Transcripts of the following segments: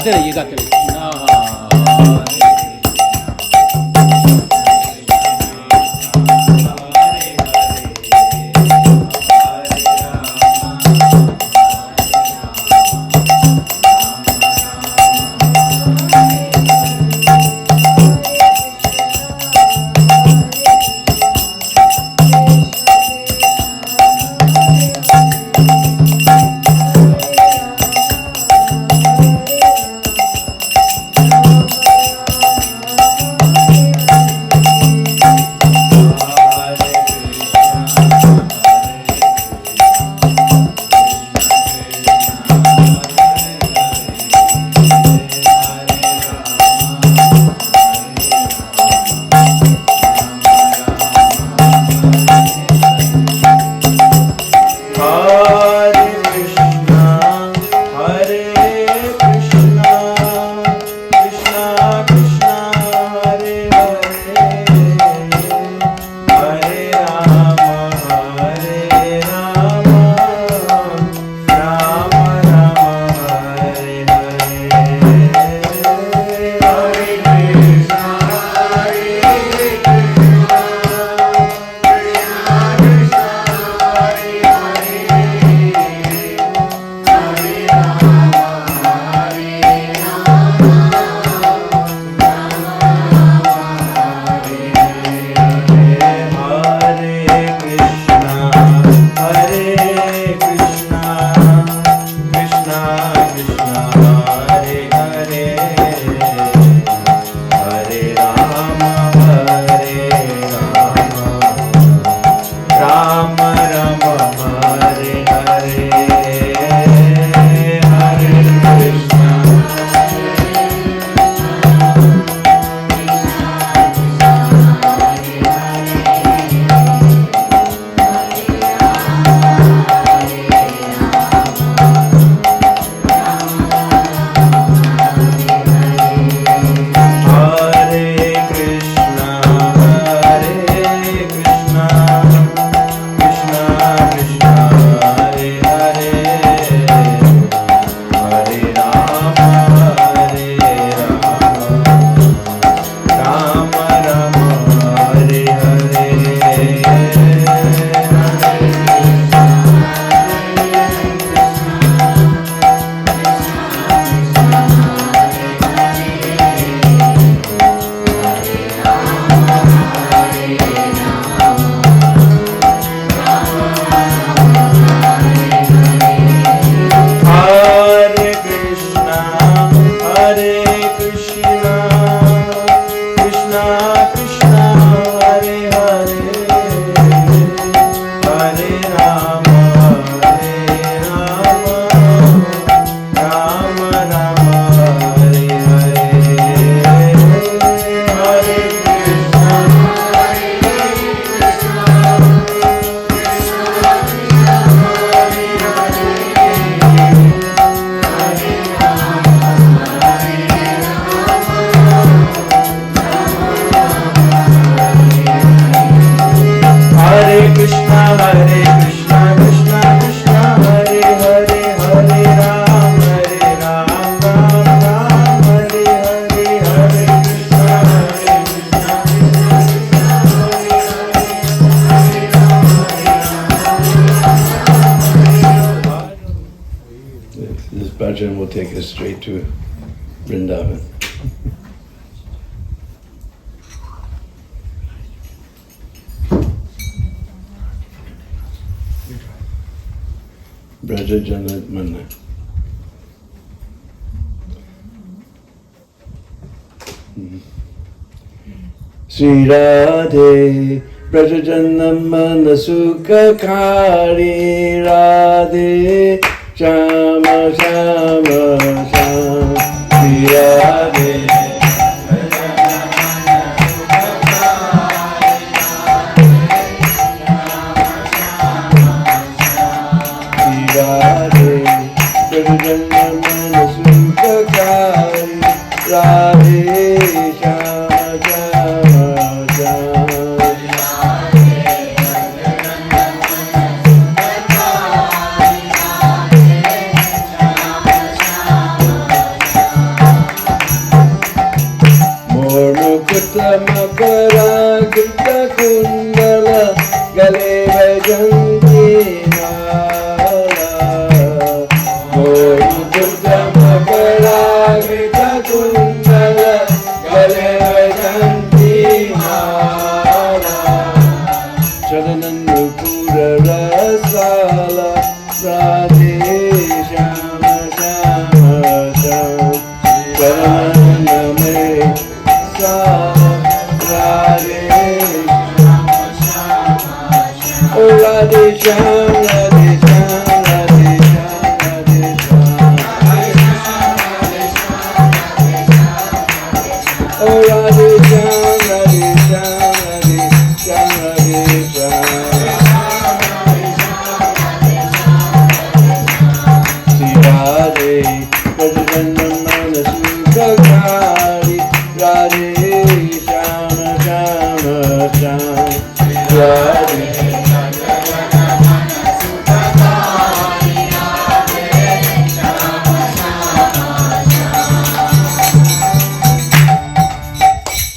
गाते रहिए गाते रहिए। bhajan will take us straight to Vrindavan. Braja Janat Manna. Sri Radhe Braja Janat Manna Sukha Kari Radhe Shama Shama Shama Sri Radhe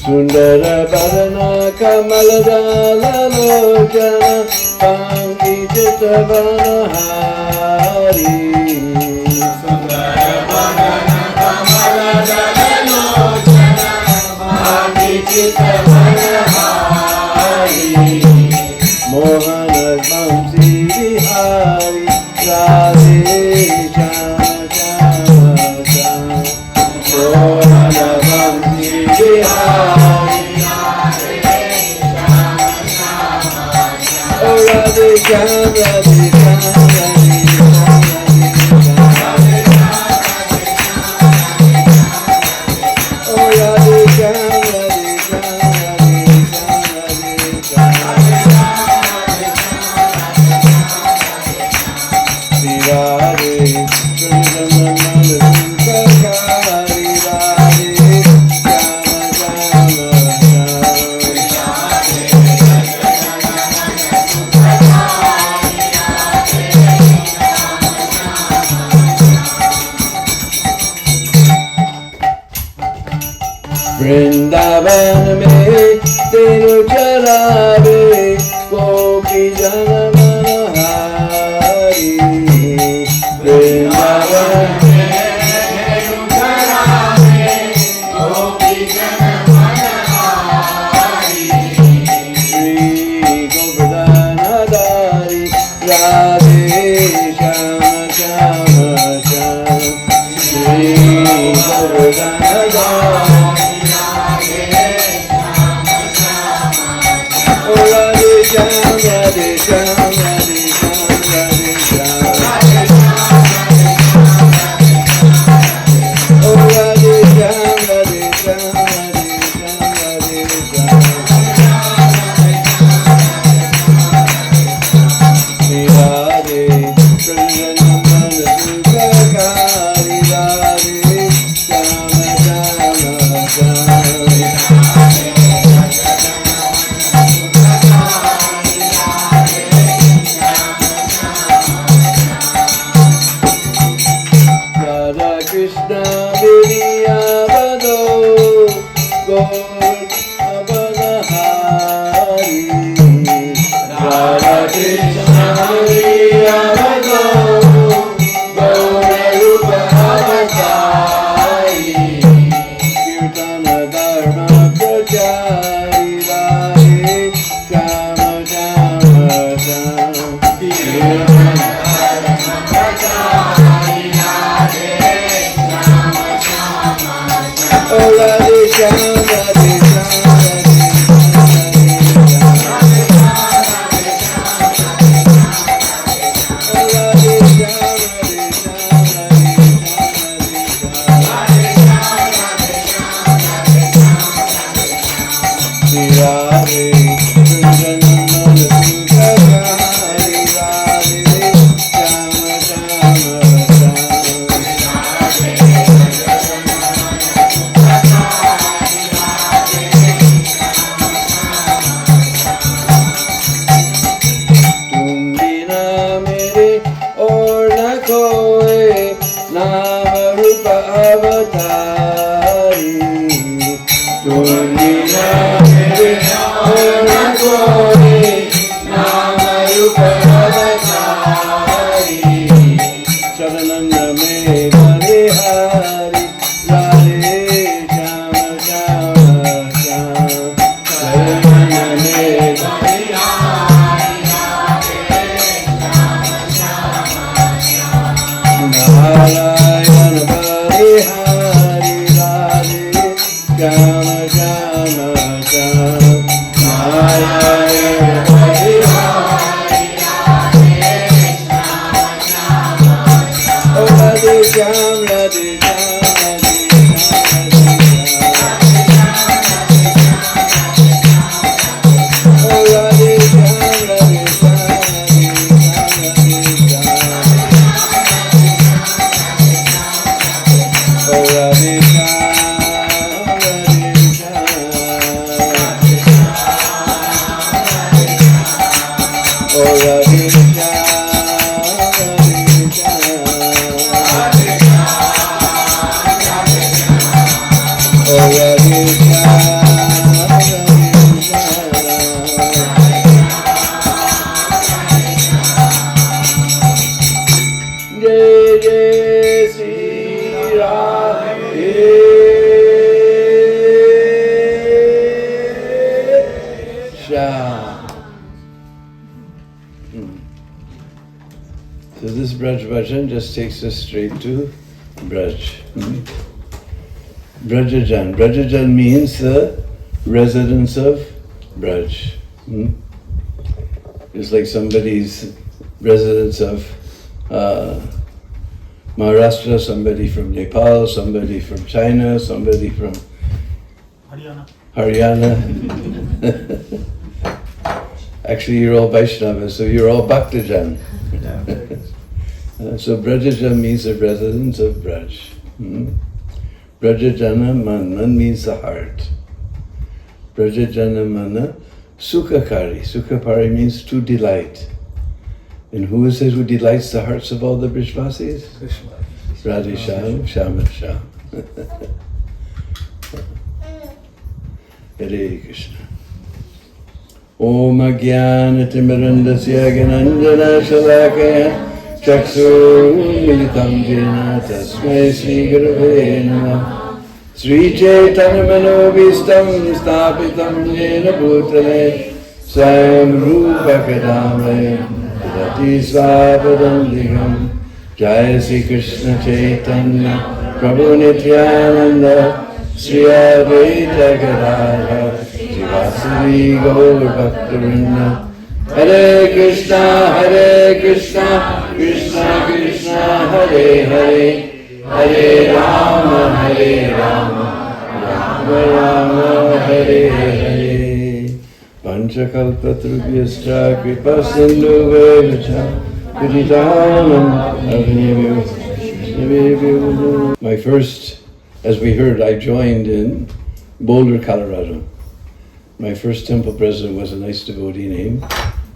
Sundara Bharana Kamaladala Lochana Pankijita Vanahari Sundara Bharana Kamaladala Lochana Pankijita Vanahari Mohana Vamsi Vihari Radhe Shama Shama Shama Mohana Vamsi Vihari Radhe Sham, Radhe Sham, Radhe Oh Radhe Sham, Radhe Sham, Radhe Sham, Radhe Sham. Shri Radhe, Krishna Sakari Radhe Shama Shama Vrindavan में तेरु चरावे गोपी जन मनहारी वृंदावन में तेरु चरावे गोपी जन मनहारी Shri Govardhandhari Radhe Shyam Shyam Shyam Shri Govardhandhari Radhe Sham, Radhe Sham, Radhe Sham, Radhe Sham. Oh Radhe Sham, Radhe Sham, Radhe Sham, Radhe Sham. Shri Radhe, Krishna Sakari Radhe Shama Shama Shama. Krishna Viriyavado Gokul Avanahari Radha Krishna Viriyavado Gaurarupa Avatari Kirtana Dharma Prachari Radhe Shama Shama Shama Kirtana Dharma Prachari Radhe Oh Radhe Sham, Radhe Sham, Radhe Shama Shama Shama Hare Oh Radhe Sham Radhe Sham Oh Radhe Sham Radhe So this Braj Bhajan just takes us straight to Braj. Brajajan. Brajajan means the residents of Braj. It's like somebody's residents of Maharashtra, somebody from Nepal, somebody from China, somebody from Haryana. Actually, you're all Vaishnavas, so you're all Bhaktajan. So Brajajan means the residents of Braj. Brajajana man. Man means the heart. Brajajana mana sukhakari. Sukhakari means to delight. And who is it who delights the hearts of all the Brajvasis? Radhe Shyam, Shyam Shyam. Hare Krishna. Om Ajnanatimirandasya Gyananjana Shalakaya Chakshur Militam Jena Tasmai Shri Gurave Namah Sri Chaitanya Manobhistam Sthapitam Jena Bhutale Swayam Rupa Kadambaya Dati Svapadam Diham Jaya Sri Krishna Chaitanya Prabhu Nityananda Sri Advaita Gadadhar Vasudeva Gaur Bhakta-vrinda Hare Krishna, Krishna Krishna, Hare Hare Hare Rama, Rama Rama, Hare Hare Panchakalpatrubhyascha Kripa Sindhu My first, as we heard, I joined in Boulder, Colorado. My first temple president was a nice devotee named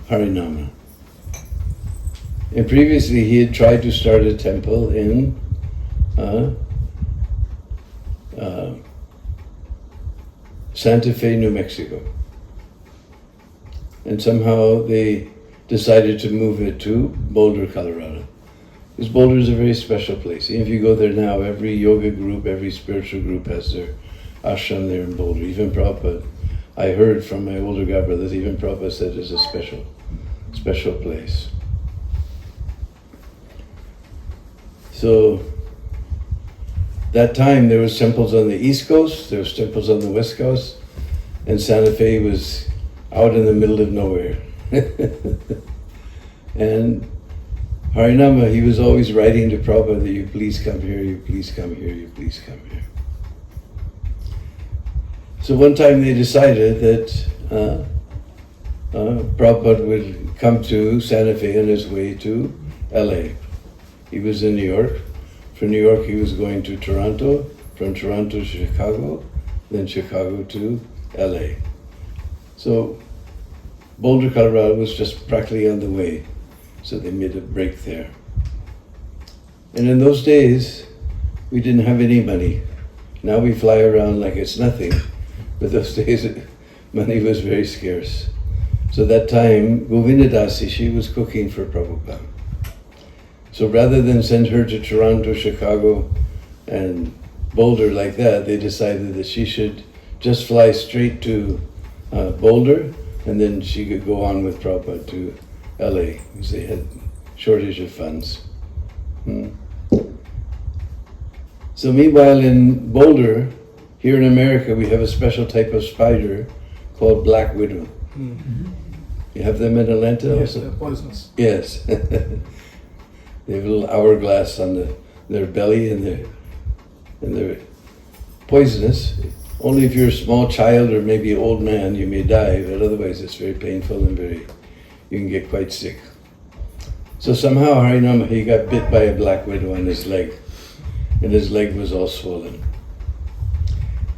Harinama. And previously he had tried to start a temple in Santa Fe, New Mexico. And somehow they decided to move it to Boulder, Colorado. Because Boulder is a very special place. If you go there now, every yoga group, every spiritual group has their ashram there in Boulder. Even Prabhupada, I heard from my older godbrothers, even Prabhupada said it's a special place. So, that time there was temples on the East Coast, there was temples on the West Coast, and Santa Fe was out in the middle of nowhere. And Harinama, he was always writing to Prabhupada that you please come here, you please come here, you please come here. So one time they decided that Prabhupada would come to Santa Fe on his way to LA. He was in New York. From New York he was going to Toronto, from Toronto to Chicago, then Chicago to LA. So Boulder, Colorado was just practically on the way. So they made a break there. And in those days, we didn't have any money. Now we fly around like it's nothing. But those days, money was very scarce. So that time, Govindadasi, she was cooking for Prabhupada. So rather than send her to Toronto, Chicago, and Boulder like that, they decided that she should just fly straight to Boulder, and then she could go on with Prabhupada to LA, because they had shortage of funds. So meanwhile in Boulder, Here in America, we have a special type of spider called black widow. Mm-hmm. You have them in Atlanta Yes, also? they're poisonous. Yes. They have a little hourglass on their belly, and they're poisonous. Only if you're a small child or maybe an old man, you may die, but otherwise it's very painful and you can get quite sick. So somehow Harinam, he got bit by a black widow on his leg, and his leg was all swollen.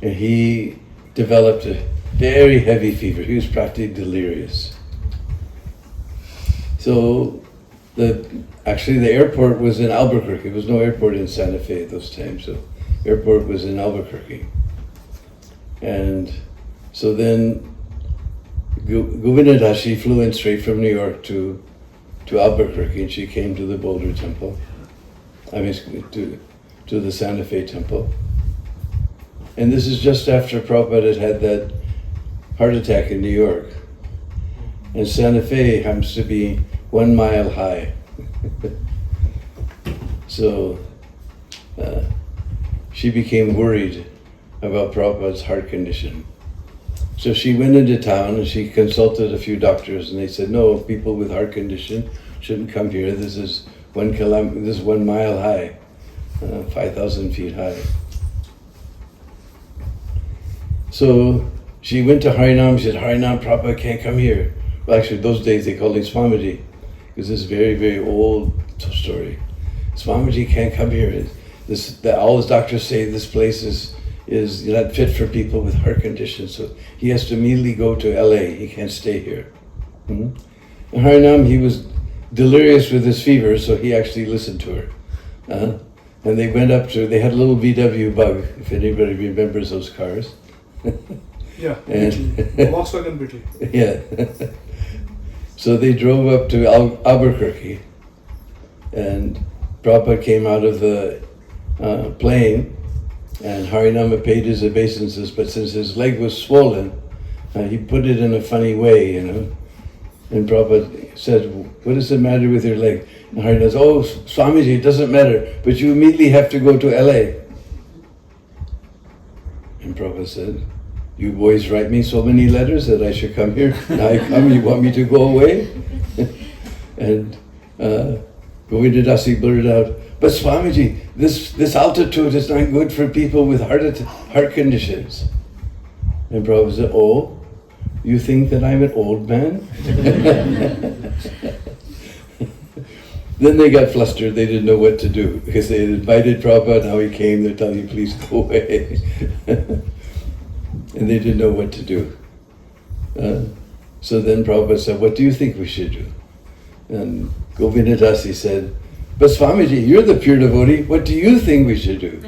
And he developed a very heavy fever. He was practically delirious. So actually the airport was in Albuquerque. There was no airport in Santa Fe at those times, so airport was in Albuquerque. And so then Govindadashi flew in straight from New York to Albuquerque, and she came to the Boulder temple. I mean, to the Santa Fe temple. And this is just after Prabhupada had that heart attack in New York. And Santa Fe happens to be 1 mile high. So she became worried about Prabhupada's heart condition. So she went into town and she consulted a few doctors, and they said, no, people with heart condition shouldn't come here. This is 1 mile high, 5,000 feet high. So she went to Harinam. She said, Harinam, Prabhupada can't come here. Well, actually, those days they called him Swamiji, because this is very, very old story. Swamiji can't come here. All his doctors say this place is not fit for people with heart conditions, so he has to immediately go to LA. He can't stay here. Mm-hmm. And Harinam, he was delirious with his fever, so he actually listened to her. And they went up they had a little VW Bug, if anybody remembers those cars. Yeah, and Volkswagen Beetle. Yeah. So they drove up to Albuquerque, and Prabhupada came out of the plane, and Harinama paid his obeisances, but since his leg was swollen, he put it in a funny way, you know. And Prabhupada said, what is the matter with your leg? And Harinama said, oh, Swamiji, it doesn't matter, but you immediately have to go to LA. And Prabhupada said, you boys write me so many letters that I should come here. Now I come, you want me to go away? And Govindadasi blurted out, but Swamiji, this altitude is not good for people with heart conditions. And Prabhupada said, oh, you think that I'm an old man? Then they got flustered. They didn't know what to do, because they had invited Prabhupada, now he came, they're telling you, please go away. And they didn't know what to do. So then Prabhupada said, what do you think we should do? And Govindadasi said, but Swamiji, you're the pure devotee, what do you think we should do?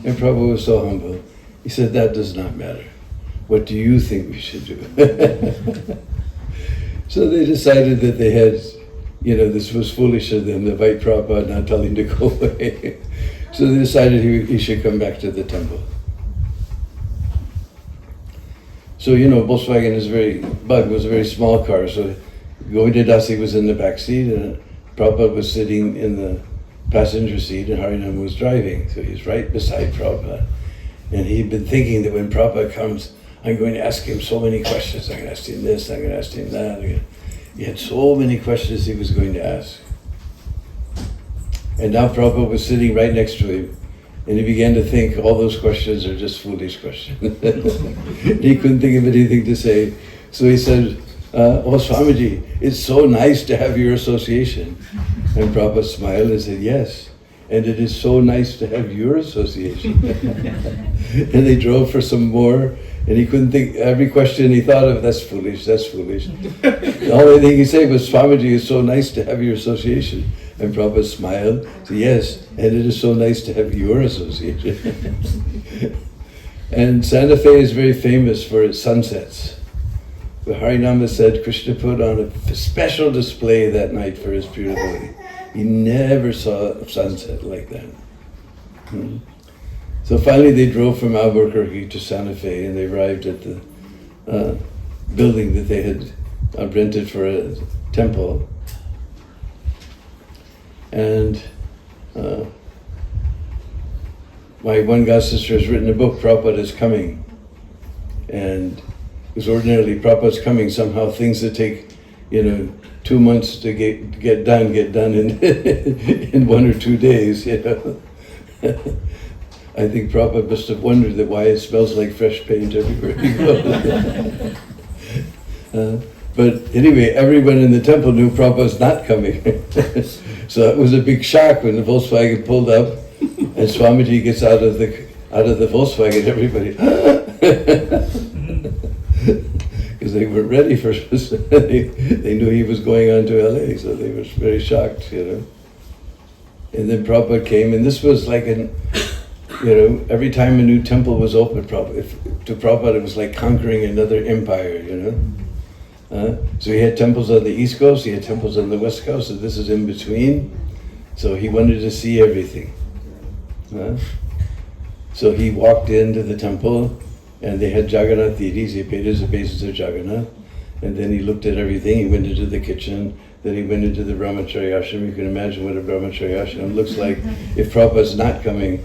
And Prabhupada was so humble. He said, that does not matter. What do you think we should do? So they decided that they had, this was foolish of them to invite Prabhupada, not tell him to go away. So they decided he should come back to the temple. So, Volkswagen Bug was a very small car, so Govindadasi was in the back seat, and Prabhupada was sitting in the passenger seat, and Harinam was driving. So he's right beside Prabhupada. And he'd been thinking that when Prabhupada comes, I'm going to ask him so many questions. I'm going to ask him this, I'm going to ask him that. He had so many questions he was going to ask. And now Prabhupada was sitting right next to him, and he began to think all those questions are just foolish questions. He couldn't think of anything to say. So he said, oh Swamiji, it's so nice to have your association. And Prabhupada smiled and said, yes, and it is so nice to have your association. And they drove for some more, and he couldn't think, every question he thought of, that's foolish, that's foolish. The only thing he said was, Swamiji, it's so nice to have your association. And Prabhupada smiled, said, yes, and it is so nice to have your association. And Santa Fe is very famous for its sunsets. The Harinama said Krishna put on a special display that night for his pure devotee. He never saw a sunset like that. So finally they drove from Albuquerque to Santa Fe, and they arrived at the building that they had rented for a temple. my one god sister has written a book, Prabhupada is coming. And because ordinarily Prabhupada's coming, somehow things that take, 2 months to get done in in 1 or 2 days, I think Prabhupada must have wondered that why it smells like fresh paint everywhere he goes. But anyway, everyone in the temple knew Prabhupada's not coming. So it was a big shock when the Volkswagen pulled up and Swamiji gets out of the Volkswagen, everybody, because they were ready for they knew he was going on to LA, so they were very shocked, And then Prabhupada came, and this was like every time a new temple was opened, to Prabhupada it was like conquering another empire, So he had temples on the East Coast, he had temples on the West Coast, and this is in between. So he wanted to see everything. So he walked into the temple, and they had Jagannath deities, he paid his obeisance to Jagannath, and then he looked at everything, he went into the kitchen, then he went into the Brahmacharya ashram. You can imagine what a Brahmacharya ashram looks like if Prabhupada's not coming.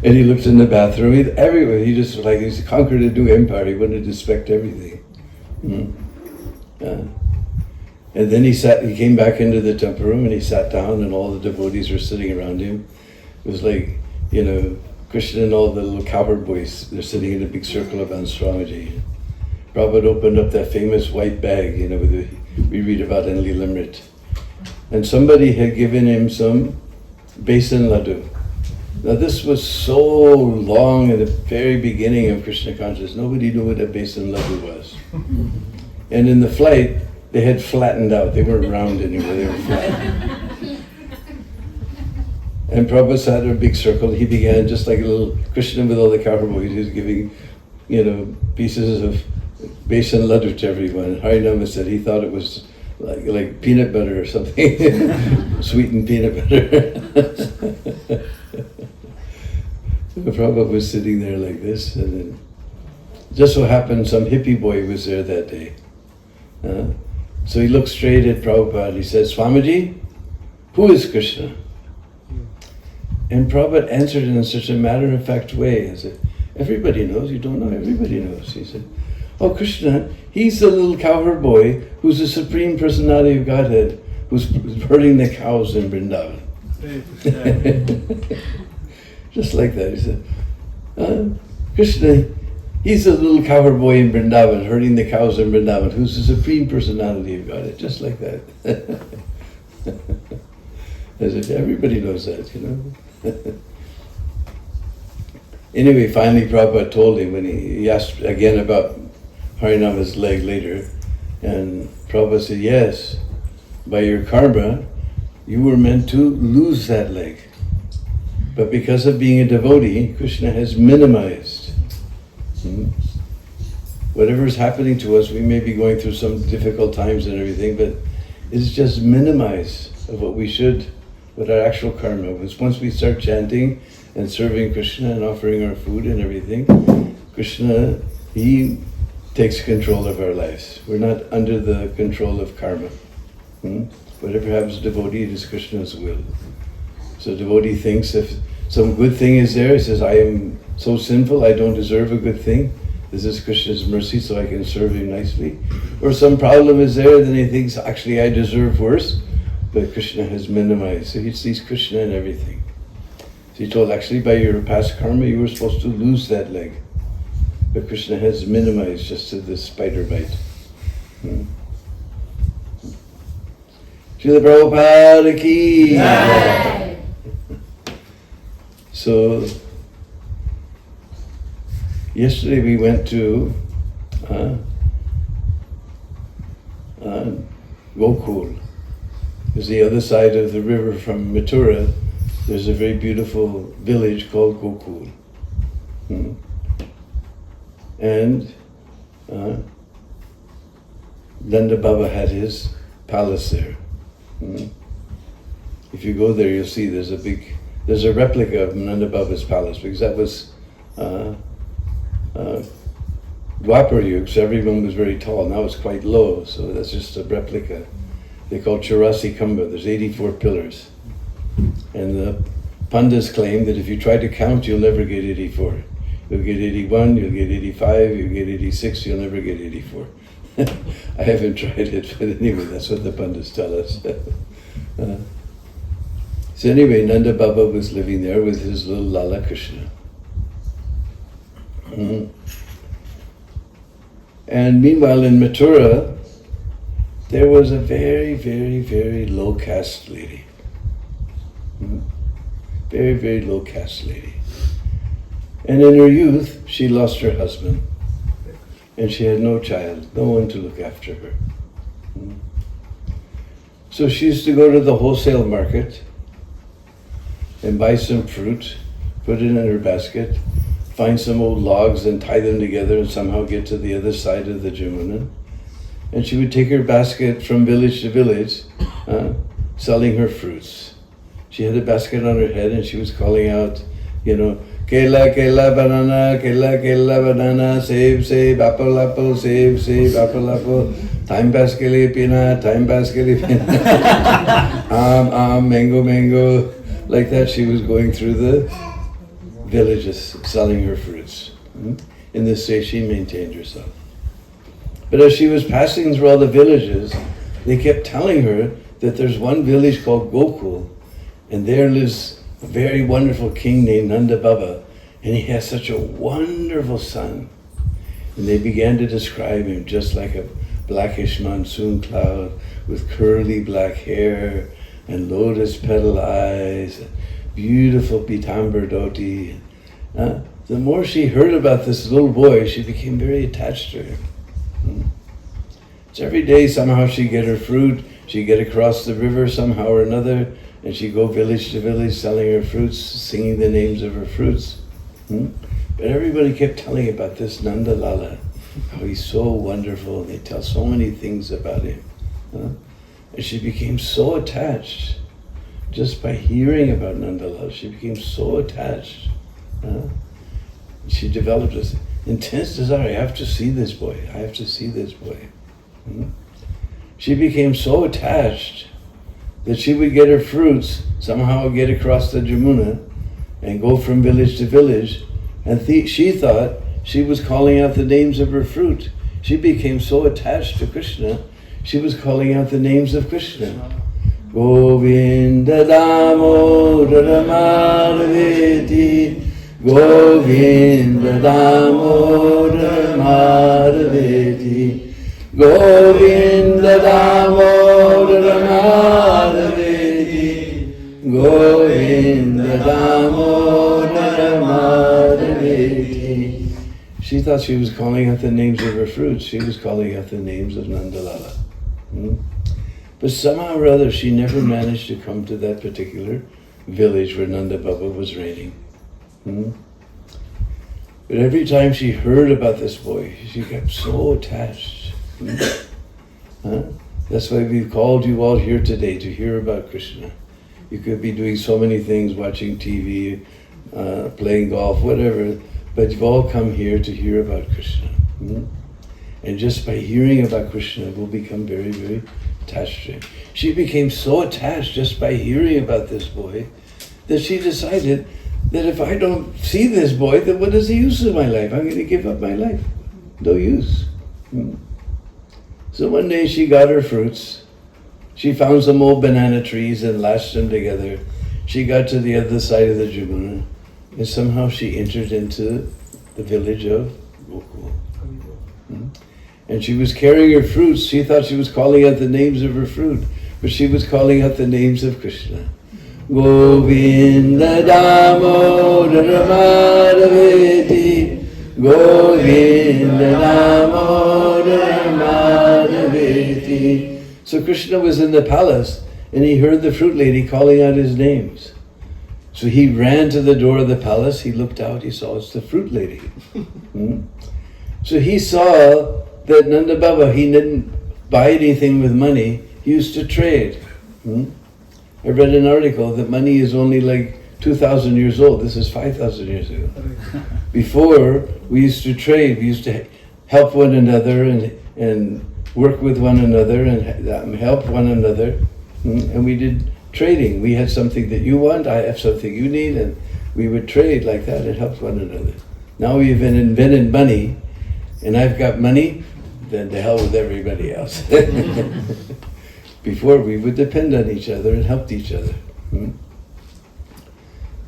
And he looked in the bathroom, everywhere. He just he's conquered a new empire. He wanted to inspect everything. And then he came back into the temple room and he sat down, and all the devotees were sitting around him. It was like, Krishna and all the little cowherd boys, they're sitting in a big circle around Swamiji. Prabhupada opened up that famous white bag, we read about in Lilamrit. And somebody had given him some besan laddu. Now this was so long at the very beginning of Krishna consciousness, nobody knew what a besan laddu was. And in the flight, they had flattened out. They weren't round anymore, they were flat. And Prabhupada sat in a big circle. He began just like a little Krishna with all the cowherd boys. He was giving, pieces of besan laddu to everyone. Harinama said he thought it was like peanut butter or something, sweetened peanut butter. Prabhupada was sitting there like this, and then just so happened some hippie boy was there that day. So he looked straight at Prabhupada. He said, "Swamiji, who is Krishna?" And Prabhupada answered in such a matter-of-fact way. I said, "Everybody knows. You don't know. Everybody knows." He said, "Oh, Krishna, he's the little cowherd boy who's the Supreme Personality of Godhead, who's herding the cows in Vrindavan." Just like that. He said, "Krishna, he's the little cowherd boy in Vrindavan, herding the cows in Vrindavan, who's the Supreme Personality of Godhead." Just like that. I said, everybody knows that, Anyway, finally Prabhupada told him when he asked again about Harinama's leg later, and Prabhupada said, yes, by your karma, you were meant to lose that leg. But because of being a devotee, Krishna has minimized. Whatever is happening to us, we may be going through some difficult times and everything, but it's just minimized of what we should, what our actual karma was. Once we start chanting and serving Krishna and offering our food and everything, Krishna, he takes control of our lives. We're not under the control of karma. Whatever happens to devotee, it is Krishna's will. So devotee thinks if some good thing is there, he says, I am so sinful, I don't deserve a good thing. This is Krishna's mercy, so I can serve him nicely. Or some problem is there, then he thinks, actually I deserve worse, but Krishna has minimized. So he sees Krishna in everything. So he told, actually by your past karma, you were supposed to lose that leg. But Krishna has minimized just to this spider bite. Srila Prabhupada ki. So, yesterday we went to Gokul. It's the other side of the river from Mathura. There's a very beautiful village called Gokul. And Nanda Baba had his palace there. If you go there, you'll see there's a replica of Nanda Baba's palace, because that was Dwapar Yuga, so everyone was very tall. Now it's quite low, so that's just a replica. They call Churasi Kamba. There's 84 pillars. And the Pandits claim that if you try to count, you'll never get 84. You'll get 81, you'll get 85, you'll get 86, you'll never get 84. I haven't tried it, but anyway, that's what the Pandits tell us. So anyway, Nanda Baba was living there with his little Lala Krishna. And meanwhile in Mathura, there was a very, very, very low caste lady. Very, very low caste lady. And in her youth, she lost her husband. And she had no child, no one to look after her. So she used to go to the wholesale market and buy some fruit, put it in her basket, find some old logs and tie them together and somehow get to the other side of the Jamuna. And she would take her basket from village to village, selling her fruits. She had a basket on her head and she was calling out, Kela, kela, banana, save, save, apple, save, save, apple, time pass ke liye pina, time pass ke liye pina, mango, mango. Like that, she was going through the villages selling her fruits. In this way, she maintained herself. But as she was passing through all the villages, they kept telling her that there's one village called Gokul, and there lives a very wonderful king named Nanda Baba, and he has such a wonderful son. And they began to describe him just like a blackish monsoon cloud with curly black hair and lotus petal eyes, and beautiful pitambar dhoti. The more she heard about this little boy, she became very attached to him. So every day somehow she'd get her fruit, she'd get across the river somehow or another, and she'd go village to village selling her fruits, singing the names of her fruits. But everybody kept telling about this Nanda Lala, how he's so wonderful, and they tell so many things about him. And she became so attached, just by hearing about Nanda Lala, she became so attached. She developed this intense desire, I have to see this boy, I have to see this boy. She became so attached that she would get her fruits, somehow get across the Jamuna and go from village to village, and she thought she was calling out the names of her fruit. She became so attached to Krishna, she was calling out the names of Krishna. Govinda Damodara Madhaveti, Govinda Damodara Madhaveti, Govinda Damodara Madhaveti, Govinda Damodara Madhaveti. She thought she was calling out the names of her fruits. She was calling out the names of Nanda Lala. But somehow or other, she never managed to come to that particular village where Nanda Baba was reigning. But every time she heard about this boy, she got so attached. That's why we've called you all here today, to hear about Krishna. You could be doing so many things, watching TV, playing golf, whatever, but you've all come here to hear about Krishna. And just by hearing about Krishna, we'll become very, very attached to him. She became so attached just by hearing about this boy that she decided that if I don't see this boy, then what is the use of my life? I'm going to give up my life. No use. So one day she got her fruits. She found some old banana trees and lashed them together. She got to the other side of the Jamuna, and somehow she entered into the village of Gokul. And she was carrying her fruits. She thought she was calling out the names of her fruit, but she was calling out the names of Krishna. Govinda Damodara Madhaveti, Govinda Damodara Madhaveti. So Krishna was in the palace and he heard the fruit lady calling out his names. So he ran to the door of the palace, he looked out, he saw it's the fruit lady. So he saw that Nanda Baba, he didn't buy anything with money, he used to trade. I read an article that money is only like 2,000 years old. This is 5,000 years ago. Before, we used to trade, we used to help one another and work with one another and help one another. And we did trading. We had something that you want, I have something you need, and we would trade like that and help one another. Now we've invented money, and I've got money, then to hell with everybody else. Before, we would depend on each other and helped each other.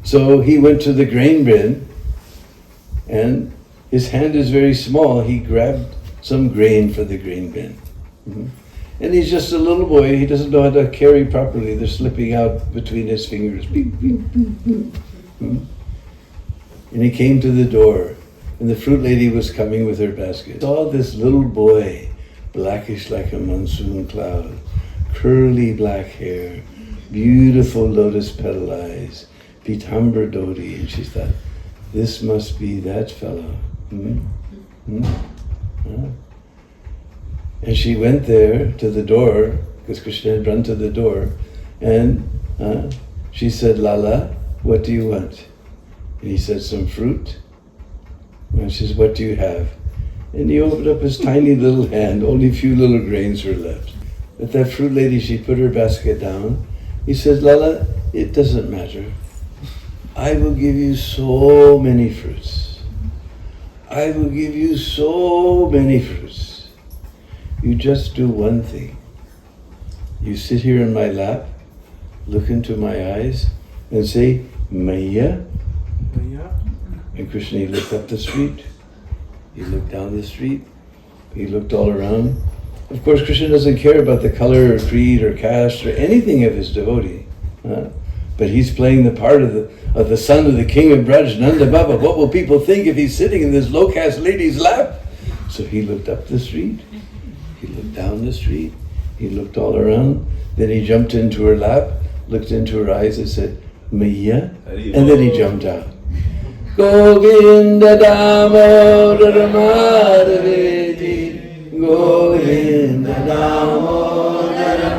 So he went to the grain bin, and his hand is very small. He grabbed some grain for the grain bin. And he's just a little boy. He doesn't know how to carry properly. They're slipping out between his fingers. Beep, beep, beep, beep. And he came to the door, and the fruit lady was coming with her basket. Saw this little boy, blackish like a monsoon cloud, curly black hair, beautiful lotus petal eyes, pitambra dhoti, and she thought, this must be that fellow. And she went there to the door, because Krishna had run to the door, and she said, Lala, what do you want? And he said, some fruit. And she said, what do you have? And he opened up his tiny little hand, only a few little grains were left. But that fruit lady, she put her basket down. He said, Lala, it doesn't matter. I will give you so many fruits. I will give you so many fruits. You just do one thing. You sit here in my lap, look into my eyes, and say, Maya. And Krishna, he looked up the street. He looked down the street. He looked all around. Of course, Krishna doesn't care about the color or creed or caste or anything of his devotee. But he's playing the part of the son of the king of Braj, Nanda Baba. What will people think if he's sitting in this low-caste lady's lap? So he looked up the street. He looked down the street. He looked all around. Then he jumped into her lap, looked into her eyes and said, Maya. And then he jumped out. Govinda Damodara Madhaveti, Govinda Damodara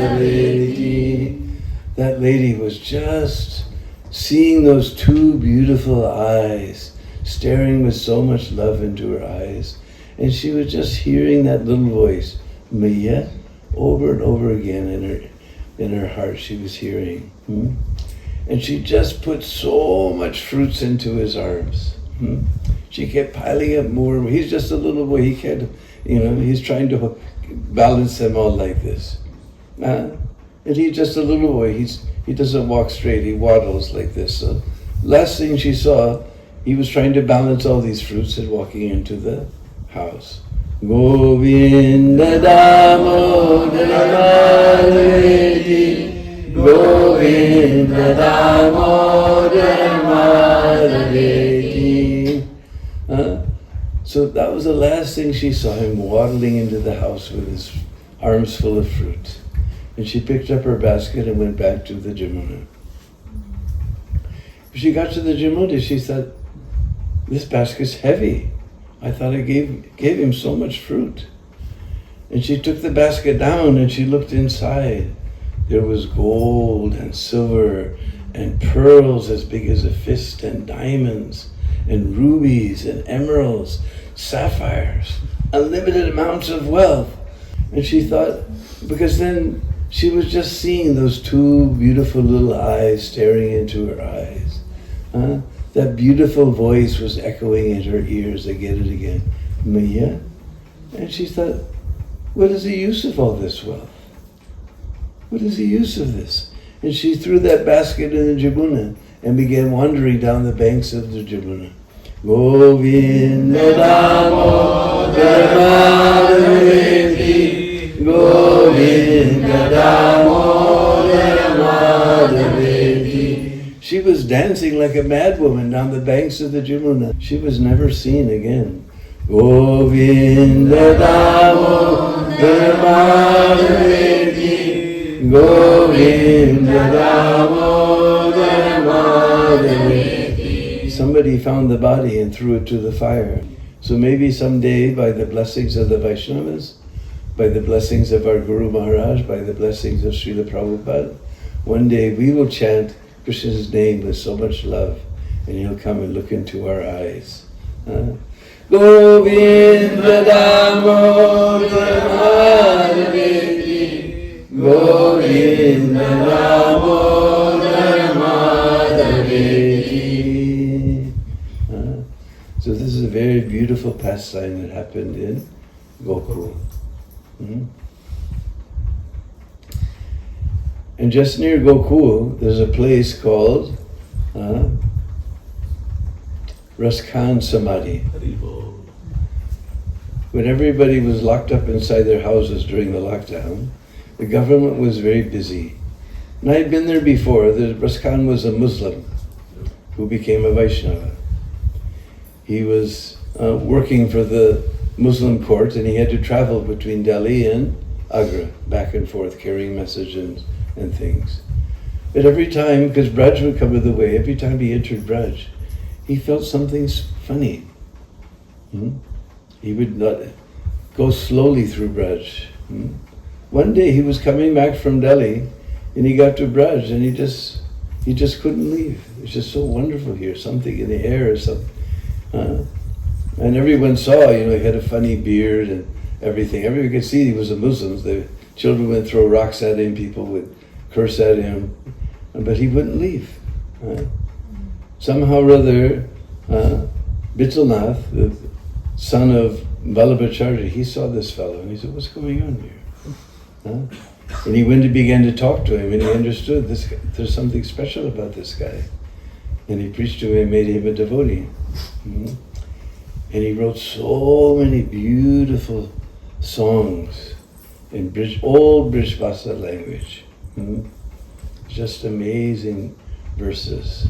Madhaveti. That lady was just seeing those two beautiful eyes, staring with so much love into her eyes. And she was just hearing that little voice, Maya, over and over again in her heart she was hearing. And she just put so much fruits into his arms. She kept piling up more. He's just a little boy. He can't, he's trying to balance them all like this. And he's just a little boy. He doesn't walk straight. He waddles like this. So last thing she saw, he was trying to balance all these fruits and walking into the house. Govinda Damodara Madhaveti, Govinda Damodara Madhaveti. So that was the last thing she saw, him waddling into the house with his arms full of fruit. And she picked up her basket and went back to the Jamuna. When she got to the Jamuna, she thought, this basket's heavy. I thought I gave him so much fruit. And she took the basket down and she looked inside. There was gold and silver and pearls as big as a fist and diamonds and rubies and emeralds, sapphires, unlimited amounts of wealth. And she thought, because then she was just seeing those two beautiful little eyes staring into her eyes. That beautiful voice was echoing in her ears again and again, Maya. And she thought, what is the use of all this wealth? What is the use of this? And she threw that basket in the Jamuna and began wandering down the banks of the Jamuna. Govinda Damodara Madhaveti, Govinda Damodara Madhaveti. She was dancing like a madwoman down the banks of the Jamuna. She was never seen again. Govinda Damodara Madhaveti, Govinda Damodara Madhaveti. Somebody found the body and threw it to the fire. So maybe someday, by the blessings of the Vaishnavas, by the blessings of our Guru Maharaj, by the blessings of Srila Prabhupada, one day we will chant Krishna's name with so much love, and he'll come and look into our eyes. Govinda Damodara Madhaveti, Govinda Damodar Madhaveji. So this is a very beautiful pastime that happened in Gokul. And just near Gokul, there's a place called Raskhan Samadhi. When everybody was locked up inside their houses during the lockdown, the government was very busy. And I had been there before. Raskhan was a Muslim who became a Vaishnava. He was working for the Muslim court, and he had to travel between Delhi and Agra, back and forth, carrying messages and things. But every time, because Braj would come the way, every time he entered Braj, he felt something funny. He would not go slowly through Braj. One day he was coming back from Delhi, and he got to Braj, and he just couldn't leave. It was just so wonderful here, something in the air or something. And everyone saw, he had a funny beard and everything. Everyone could see he was a Muslim. The children would throw rocks at him, people would curse at him, but he wouldn't leave. Somehow or other, Bittelnath, the son of Acharya, he saw this fellow and he said, "What's going on here?" And he went and began to talk to him, and he understood there's something special about this guy. And he preached to him, made him a devotee. And he wrote so many beautiful songs in old Brij Bhasa language. Just amazing verses.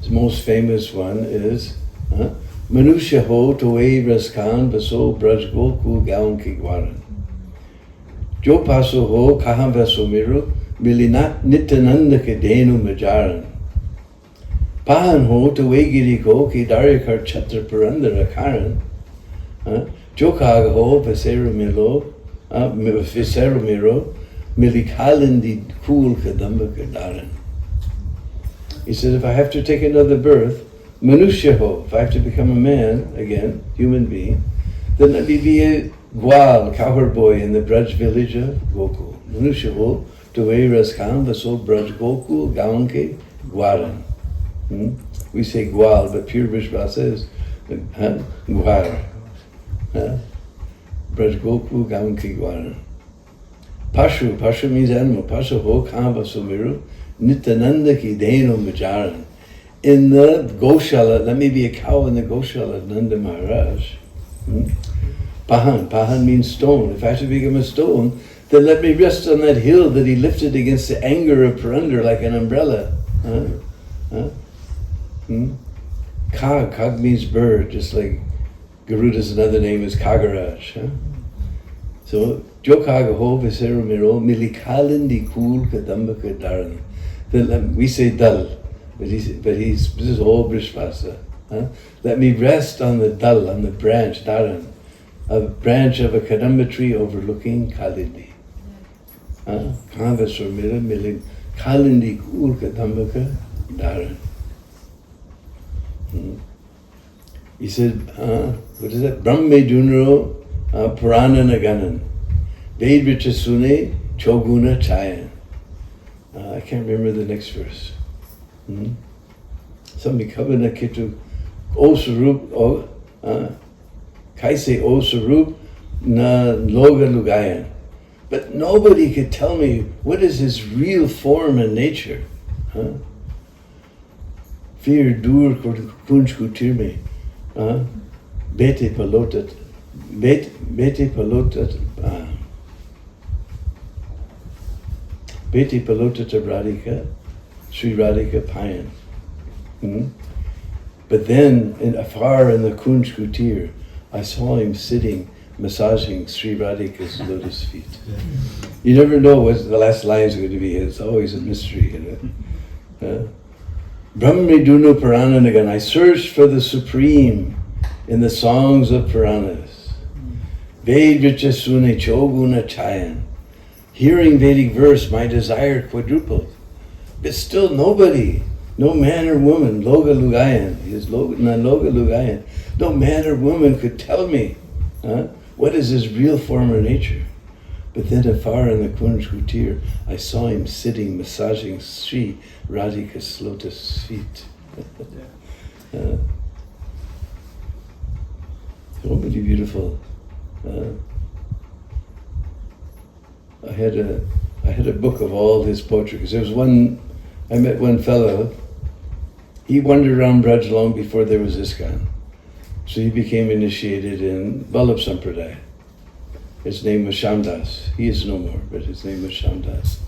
His most famous one is Manusya ho toe Raskhan baso Braj Gokul gaon ki gwaran. Jo paso ho kahan vaso miru milinat nityananda ke denu majaran. Pahan ho toe giri ko ki daryakar chatra purandara karan. Jo kaga ho vasero miro milikalindi Kul Kadamba Kadaran. He said, if I have to take another birth, Manusya ho, if I have to become a man again, human being, then let me be a Gwal, cowherd boy in the Braj village of Gokul. Manusya ho, toe Raskhan vaso Braj Gokul gaon ke gwaran. We say Gwal, but pure Braj Bhasa is Gwar. Braj Gokul gaon ke gwaran. Pashu means animal. Pashu ho kahan vaso miru Nityananda ki deno majaran. In the Goshala, let me be a cow in the Goshala of Nanda Maharaj. Pahan means stone. If I have to become a stone, then let me rest on that hill that he lifted against the anger of Purandar like an umbrella. Kag means bird, just like Garuda's another name is Kagaraj. So, Jokaga ho visero miro milikalindi Kul Kadamba Kadaran. Then we say dal, but this is all Brij Bhasa. Let me rest on the dal, on the branch, daran, a branch of a kadamba tree overlooking Kalindi. Kanvas or mira milim Kalindi Kul Kadamba Kadaran. He said, what is that? Brahme Dunro Purana Naganan. Ved Vichasune Choguna Chayan. I can't remember the next verse. Somebody Kabana Kitu O Sarup Kaise O Sarup Na Loga Lugayan. But nobody could tell me what is his real form and nature. Fear dur kunch kutirme. Bete palotat. Bete palotat. Beti Palotata Radhika, Sri Radhika Payan. But then, afar in the Kunj Kutir, I saw him sitting, massaging Sri Radhika's lotus feet. You never know what the last line is going to be. It's always a mystery. Brahmi Dunu Purananagan. I searched for the Supreme in the songs of Puranas. Ved Vichasune Choguna Chayan. Hearing Vedic verse, my desire quadrupled. But still nobody, no man or woman, Loga Lugayan, no man or woman could tell me what is his real form or nature. But then afar in the Kunj Kutir, I saw him sitting, massaging Sri Radhika's lotus feet. So many beautiful. I had a book of all his poetry, because there was one, I met one fellow, he wandered around Braj long before there was ISKCON. So he became initiated in Vallabh Sampradaya. His name was Shamdas. He is no more, but his name was Shamdas.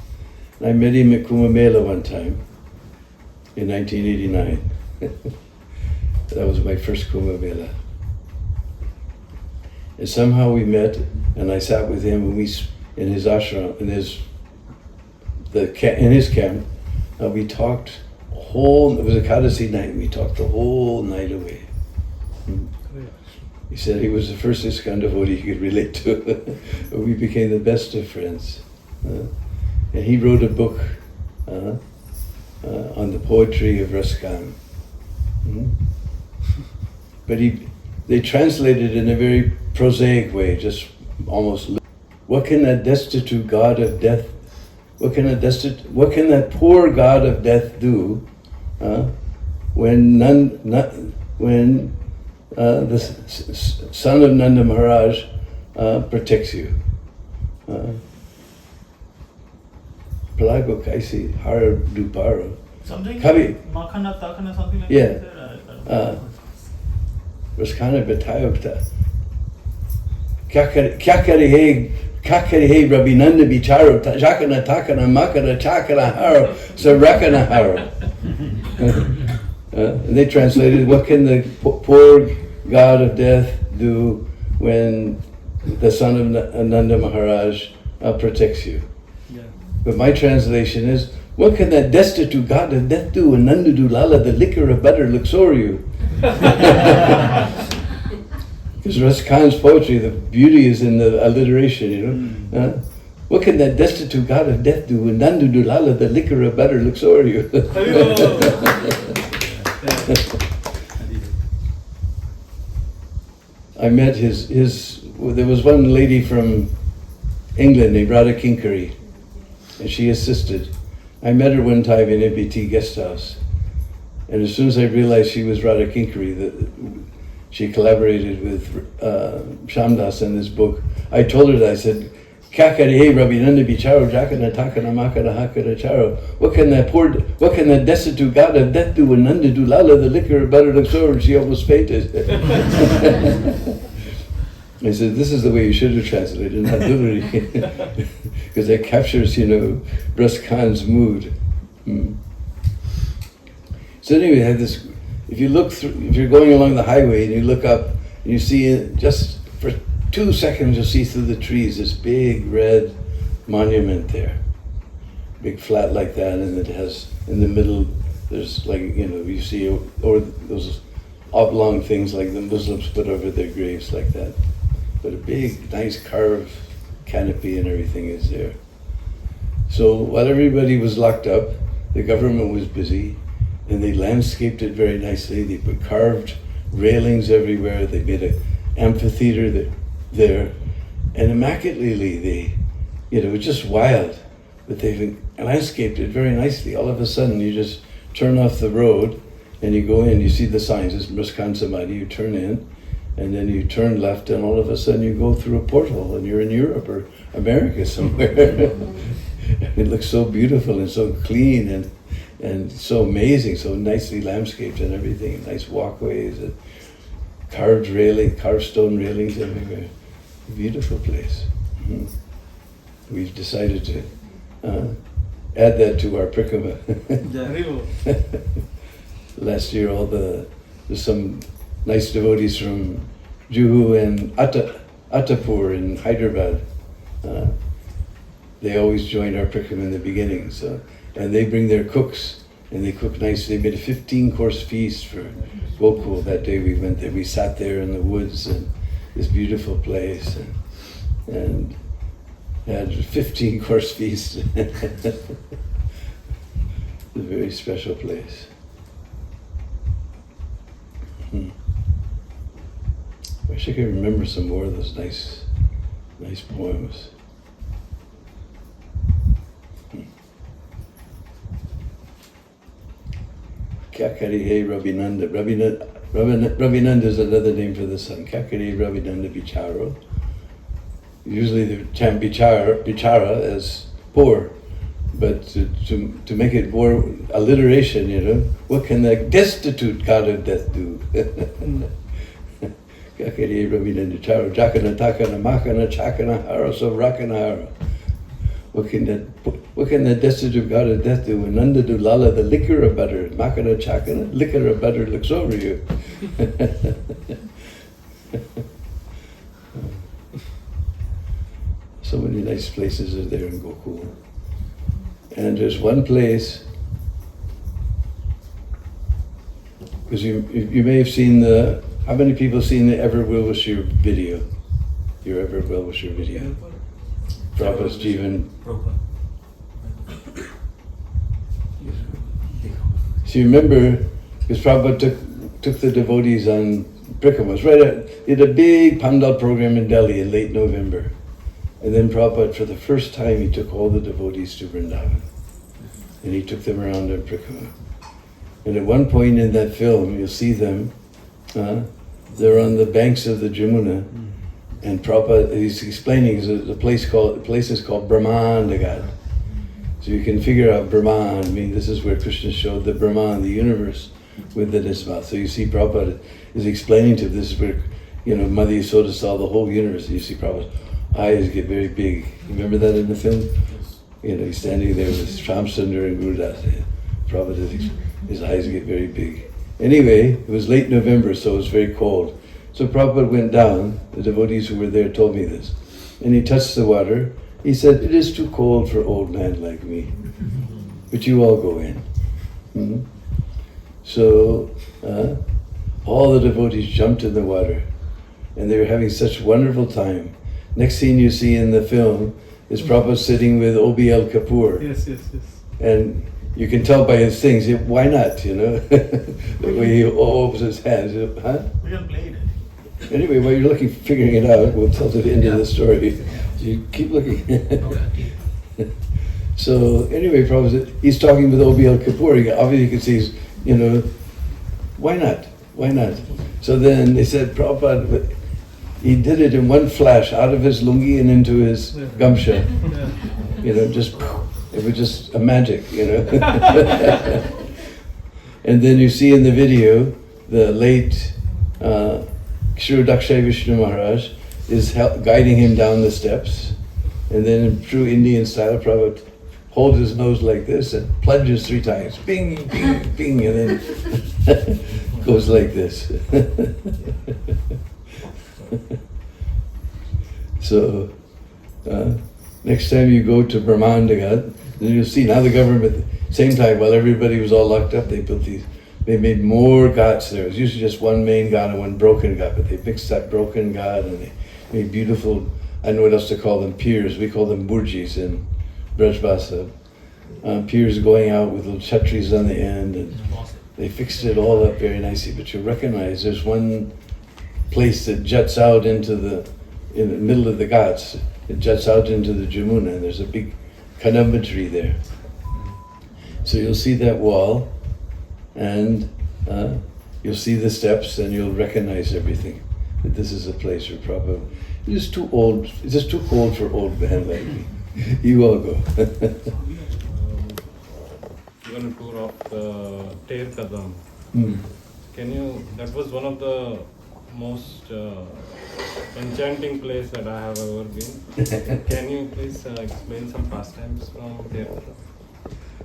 And I met him at Kumbh Mela one time in 1989. That was my first Kumbh Mela. And somehow we met, and I sat with him, and we, in his ashram, in his camp, we talked it was a Kadasi night, and we talked the whole night away. He said he was the first ISKCON devotee he could relate to. We became the best of friends. And he wrote a book on the poetry of Raskhan. But they translated it in a very prosaic way, just almost. What can that destitute god of death, what can that poor god of death do when the son of Nanda Maharaj protects you? Plago kaisi har duparo. Something Kabi. Makhana Takana, something like Yeah. that. Raskhan betayokta. Kya kare hai Rabbi Nanda bicharo jakana takana makara chakara haro sarakana haro. And they translated, what can the poor god of death do when the son of Nanda Maharaj protects you? Yeah. But my translation is, what can that destitute god of death do when Nanda Dulala, the liquor of butter, looks o'er you? Because Raskhan's poetry, the beauty is in the alliteration, you know. What can that destitute god of death do when Nanda Dulala, the liquor of butter, looks o'er you? I met there was one lady from England named Radha Kinkari, and she assisted. I met her one time in MBT guest house, and as soon as I realized she was Radha Kinkari, she collaborated with Shamdas in this book, I told her that, I said, Kakari Rabbi Nanda Bicharo Jakana Takana Makara Hakara Charo. What can that destitute god of death do when Nanda Dulala, the liquor of butter, looks over? She almost fainted. I said, this is the way you should have translated, not literally. Because that captures, Raskhan's mood. So anyway, I had this, if you're going along the highway and you look up and you see just for 2 seconds, you'll see through the trees this big red monument there. Big flat like that, and it has, in the middle, there's you see, or those oblong things like the Muslims put over their graves like that. But a big, nice carved canopy and everything is there. So while everybody was locked up, the government was busy, and they landscaped it very nicely. They put carved railings everywhere. They made an amphitheater there, and immaculately it was just wild, but they've landscaped it very nicely. All of a sudden you just turn off the road and you go in, you see the signs, it's Raskhan Samadhi, you turn in, and then you turn left, and all of a sudden you go through a portal and you're in Europe or America somewhere. It looks so beautiful and so clean and so amazing, so nicely landscaped and everything, nice walkways and carved stone railings everywhere. Beautiful place. We've decided to add that to our Prikama. Last year, there's some nice devotees from Juhu and Attapur in Hyderabad. They always join our Prikama in the beginning. And they bring their cooks, and they cook nicely. They made a 15-course feast for Gokul that day we went there. We sat there in the woods and this beautiful place and had a 15-course feast. It's a very special place. Wish I could remember some more of those nice poems. Kakarihe Ravinanda. Ravinanda is another name for the sun. Kakarihe Ravinanda Bicharo. Usually the term bichara as poor, but to make it more alliteration, you know, what can the destitute god of death do? Kakarihe Ravinanda Bicharo. Jakana Takana Makana Chakana Hara so Rakana Hara. What can the destitute god of death do? Nanda do lala, the liquor of butter, makana chakana, liquor of butter looks over you. So many nice places are there in Gokul. And there's one place, because you may have seen how many people have seen the Ever Will Wish Your video? Your Ever Will Wish Your video? Prabhupada's Jivan. So you remember, because Prabhupada took the devotees on Brikamas, he had a big Pandal program in Delhi in late November. And then Prabhupada, for the first time, he took all the devotees to Vrindavan. And he took them around in Brikama. And at one point in that film, you'll see them, they're on the banks of the Jamuna. And Prabhupada, he's explaining, the place is called Brahmandagat. So you can figure out Brahman. I mean, this is where Krishna showed the Brahman, the universe, within his mouth. So you see Prabhupada is explaining to this is where, Mother Yasoda saw the whole universe. You see Prabhupada's eyes get very big. Remember that in the film? He's standing there with Shamsundar and Gurudas. Prabhupada, his eyes get very big. Anyway, it was late November, so it was very cold. So Prabhupada went down, the devotees who were there told me this, and he touched the water. He said, "It is too cold for old man like me, but you all go in." Mm-hmm. So all the devotees jumped in the water, and they were having such wonderful time. Next scene you see in the film is Prabhupada sitting with OBL Kapoor. Yes. And you can tell by his things, why not, The way he opens his hands, huh? We can play it. Anyway, while you're figuring it out, we'll tell the end of the story. So you keep looking. So anyway, Prabhupada, he's talking with OBL Kapoor. Obviously you can see, why not? Why not? So then they said, Prabhupada, he did it in one flash, out of his lungi and into his gamsha. It was just a magic, And then you see in the video, the late Shri Dakshay Vishnu Maharaj is guiding him down the steps. And then in true Indian style, Prabhupada holds his nose like this and plunges 3 times. Bing, bing, bing, and then goes like this. So, next time you go to Brahmandagat, then you'll see now the government, same time, while everybody was all locked up, they made more ghats there. It was usually just one main ghat and one broken ghat, but they mixed that broken ghat and they made beautiful, I don't know what else to call them, piers. We call them burjis in Brajbasa. Piers going out with little chhatris on the end, and they fixed it all up very nicely. But you recognize there's one place that juts out in the middle of the ghats. It juts out into the Jamuna, and there's a big Kadamba tree there. So you'll see that wall, and you'll see the steps, and you'll recognize everything. That this is a place where Prabhupada, it is too old, it's just too cold for old men like me. You all go. You're going to tour of the Ter Kadamba. Mm. That was one of the most enchanting place that I have ever been. Can you please explain some pastimes from Ter Kadamba?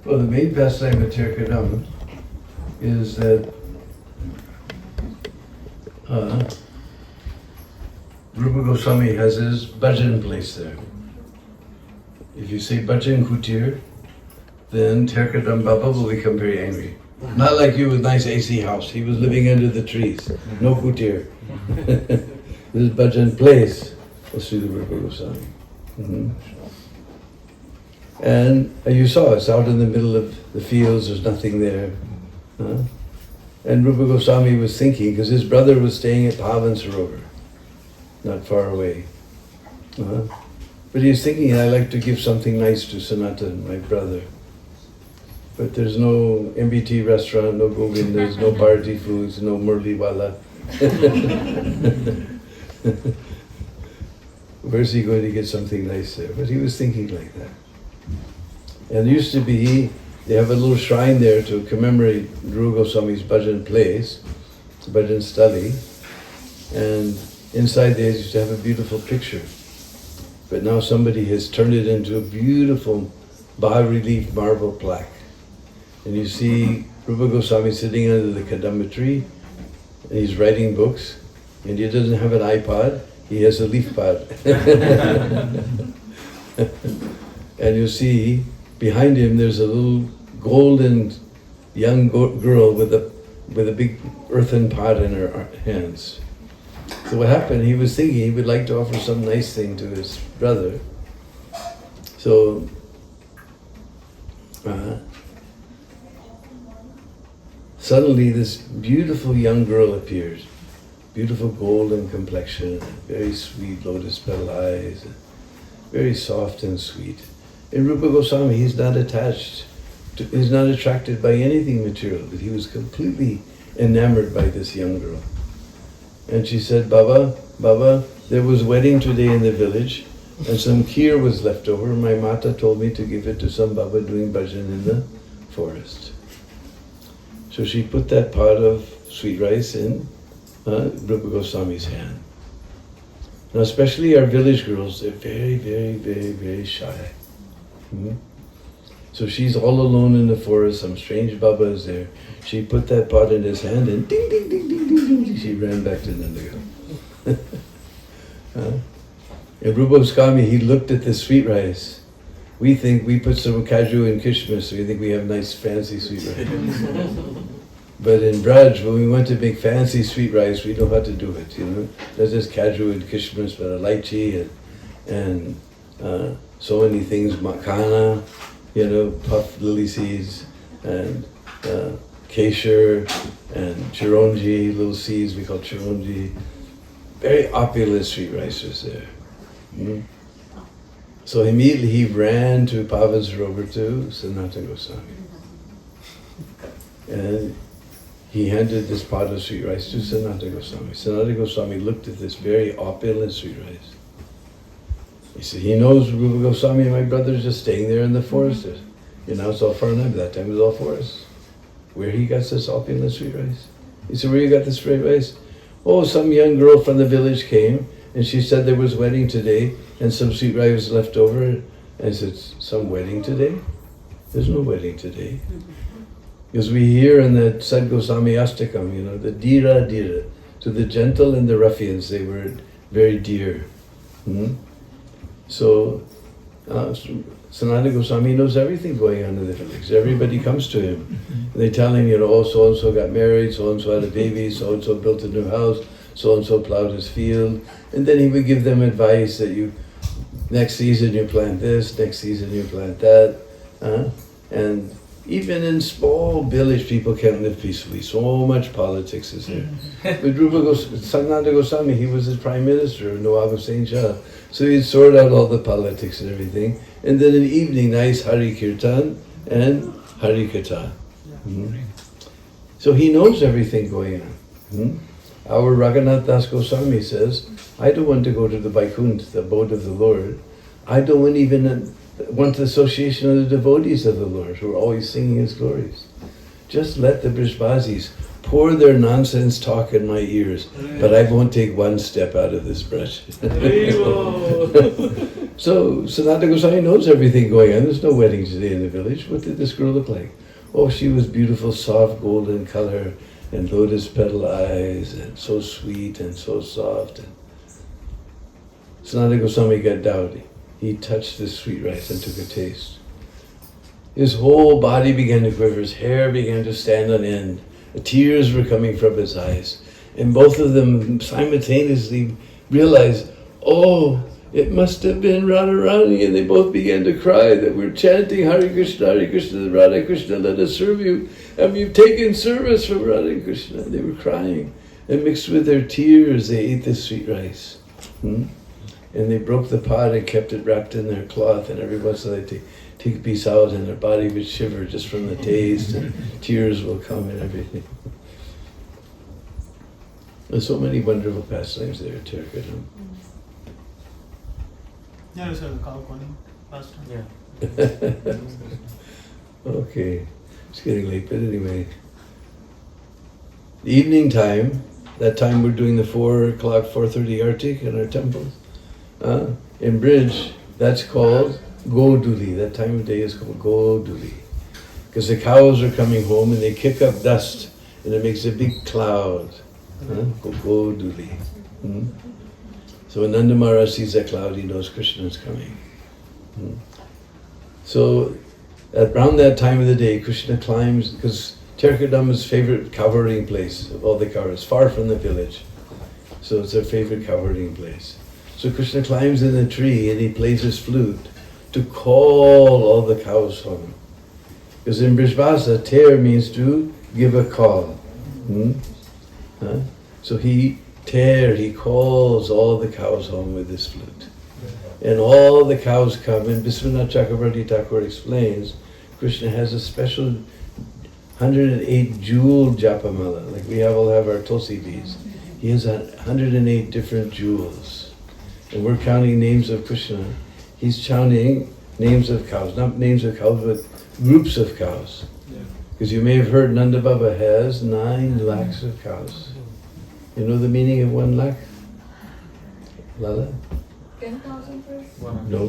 Well, the main pastime of Ter Kadamba is that Rupa Goswami has his bhajan place there. If you say bhajan kutir, then Ter Kadamba Baba will become very angry. Not like you with nice AC house. He was living under the trees. No kutir. This is bhajan place of Srila Rupa Goswami. Mm-hmm. And you saw it's out in the middle of the fields, there's nothing there. And Rupa Goswami was thinking, because his brother was staying at Pavan Sarovar, not far away. But he was thinking, I'd like to give something nice to Sanatan, my brother. But there's no MBT restaurant, no Govindas, no Bharati Foods, no Murli Wala. Where's he going to get something nice there? But he was thinking like that. And it used to be, they have a little shrine there to commemorate Rupa Goswami's bhajan place, bhajan stali, and inside there used to have a beautiful picture. But now somebody has turned it into a beautiful bas-relief marble plaque. And you see Rupa Goswami sitting under the Kadamba tree, and he's writing books, and he doesn't have an iPod, he has a leaf pod. And you see, behind him there's a little golden young girl with a big earthen pot in her hands. So what happened, he was thinking he would like to offer some nice thing to his brother. So, suddenly this beautiful young girl appears. Beautiful golden complexion, very sweet lotus petal eyes, very soft and sweet. In Rupa Goswami, he's not attracted by anything material, but he was completely enamored by this young girl. And she said, Baba, there was wedding today in the village, and some kheer was left over. My mata told me to give it to some Baba doing bhajan in the forest. So she put that pot of sweet rice in Rupa Goswami's hand. Now especially our village girls, they're very, very, very, very shy. So she's all alone in the forest, some strange Baba is there. She put that pot in his hand and ding, ding, ding, ding, ding, ding, she ran back to Nandagal. And Rupa Goswami, he looked at the sweet rice. We think we put some kaju and kishmish, so we think we have nice fancy sweet rice. But in Braj, when we want to make fancy sweet rice, we know how to do it, There's just kaju and kishmish, but lychee and so many things, makhana, puffed lily seeds, and keshar, and chironji, little seeds we call chironji. Very opulent sweet rice was there. So immediately he ran to Pavan Sarovar to Sanatana Goswami. And he handed this pot of sweet rice to Sanatana Goswami. Sanatana Goswami looked at this very opulent sweet rice. He said, he knows Rupa Goswami and my brother's just staying there in the forest. It's all Farnham, that time it was all forest. Where he got this opulent sweet rice? He said, where you got this sweet rice? Oh, some young girl from the village came and she said there was wedding today and some sweet rice was left over. And I said, some wedding today? There's no wedding today. Because we hear in the Sad Goswami Astakam, the dira. To the gentle and the ruffians, they were very dear. So, Sanatana Goswami knows everything going on in the village. Everybody comes to him. They tell him, so-and-so got married, so-and-so had a baby, so-and-so built a new house, so-and-so plowed his field. And then he would give them advice that next season you plant this, next season you plant that. And even in small village, people can't live peacefully. So much politics is there. But Sanatana Goswami, he was the prime minister of Nawab Hussain Shah. So he'd sort out all the politics and everything. And then in the evening, nice Hari Kirtan and Hari Katha. So he knows everything going on. Our Raghunath Das Goswami says, I don't want to go to the Vaikuntha, the abode of the Lord. I don't even want the association of the devotees of the Lord who are always singing His glories. Just let the Brishbazis pour their nonsense talk in my ears, but I won't take one step out of this brush. So Sanatana Goswami knows everything going on. There's no wedding today in the village. What did this girl look like? Oh, she was beautiful, soft golden color and lotus petal eyes and so sweet and so soft. And Sanatana Goswami got dowdy. He touched this sweet rice and took a taste. His whole body began to quiver. His hair began to stand on end. The tears were coming from his eyes. And both of them simultaneously realized, oh, it must have been Radharani. And they both began to cry that we're chanting Hare Krishna, Radha Krishna, let us serve you. And we've taken service from Radha Krishna. They were crying. And mixed with their tears, they ate this sweet rice. And they broke the pot and kept it wrapped in their cloth. And every once in a while they take a piece out and their body would shiver just from the taste, and tears will come and everything. There's so many wonderful pastimes there at Ter Kadamba. Yeah, you said the cow calling last time. Yeah. Okay, it's getting late, but anyway. The evening time, that time we're doing the 4 o'clock, 4:30 Artik in our temples. In Bridge, that's called Goduli. That time of day is called Goduli. Because the cows are coming home and they kick up dust and it makes a big cloud. Goduli. So when Nanda Maharaj sees that cloud, he knows Krishna is coming. So around that time of the day, Krishna climbs, because Ter Kadamba's favorite cowherding place of all the cows, far from the village. So it's their favorite cowherding place. So Krishna climbs in a tree and he plays his flute to call all the cows home. Because in Brijbhasa, Ter means to give a call. So he calls all the cows home with his flute. And all the cows come, and Biswanath Chakravarti Thakur explains, Krishna has a special 108 jewel japamala, like we all have our tulsi beads. He has 108 different jewels. And we're counting names of Krishna. He's counting names of cows, not names of cows, but groups of cows. Because you may have heard Nanda Baba has 9 lakhs of cows. You know the meaning of 1 lakh? Lala? 10,000 first? No.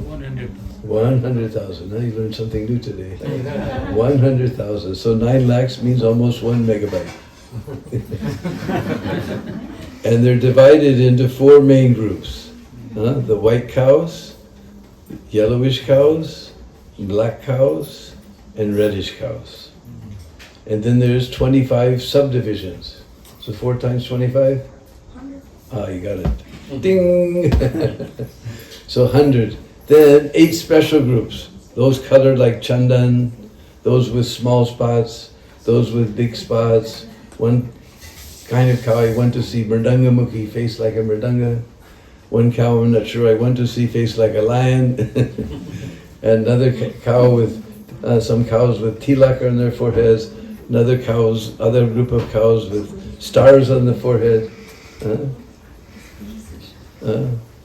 100,000. Now you learned something new today. 100,000. So 9 lakhs means almost 1 megabyte. And they're divided into 4 main groups. The white cows, yellowish cows, black cows, and reddish cows. And then there's 25 subdivisions. So 4 times 25? 100. Ah, you got it. Ding! So 100. Then 8 special groups. Those colored like chandan, those with small spots, those with big spots. One kind of cow I went to see, Mridanga Mukhi, face like a Mridanga. One cow I'm not sure I went to see, face like a lion. Another cow with, some cows with tilak on their foreheads. Other group of cows with stars on the forehead.